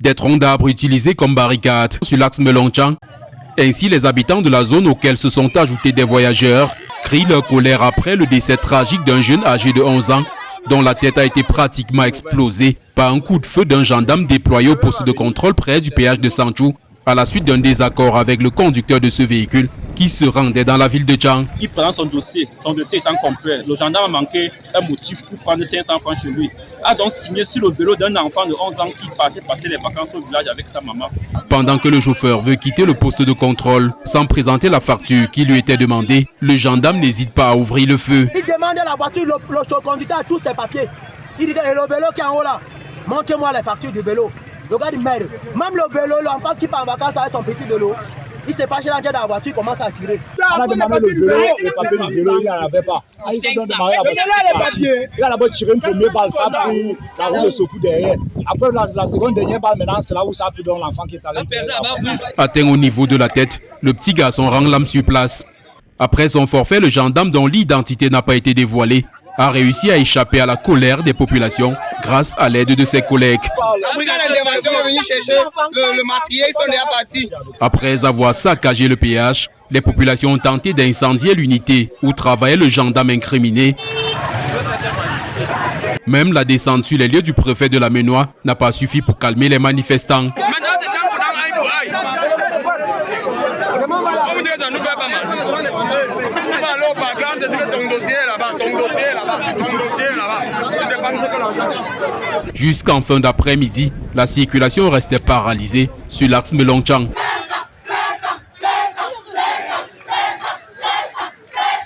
Des troncs d'arbres utilisés comme barricades sur l'axe Melongchang. Ainsi, les habitants de la zone auxquels se sont ajoutés des voyageurs crient leur colère après le décès tragique d'un jeune âgé de 11 ans dont la tête a été pratiquement explosée par un coup de feu d'un gendarme déployé au poste de contrôle près du péage de Sanchu à la suite d'un désaccord avec le conducteur de ce véhicule qui se rendait dans la ville de Chang. Il prend son dossier étant complet. Le gendarme a manqué un motif pour prendre 500 francs chez lui. A donc signé sur le vélo d'un enfant de 11 ans qui partait passer les vacances au village avec sa maman. Pendant que le chauffeur veut quitter le poste de contrôle sans présenter la facture qui lui était demandée, le gendarme n'hésite pas à ouvrir le feu. Il demande à la voiture, le conducteur a tous ses papiers. Il dit, et le vélo qui est en haut là, montrez-moi les factures du vélo. Le gars dit merde. Même le vélo, l'enfant qui part en vacances avec son petit vélo, il s'est fâché dans la voiture, il commence à tirer. On a demandé le vélo, les papiers du vélo, il n'y en avait pas. Il a d'abord tiré une première balle, ça a pris la roue de secours derrière. Après la seconde dernière balle, maintenant c'est là où ça a pris dans l'enfant qui est allé. Atteint au niveau de la tête, le petit garçon rend l'âme sur place. Après son forfait, le gendarme dont l'identité n'a pas été dévoilée a réussi à échapper à la colère des populations grâce à l'aide de ses collègues. La brigade d'intervention est venue chercher le matériel, ils sont déjà partis. Après avoir saccagé le péage, les populations ont tenté d'incendier l'unité où travaillait le gendarme incriminé. Même la descente sur les lieux du préfet de la Ménois n'a pas suffi pour calmer les manifestants. Jusqu'en fin d'après-midi, la circulation restait paralysée sur l'axe Melongchang.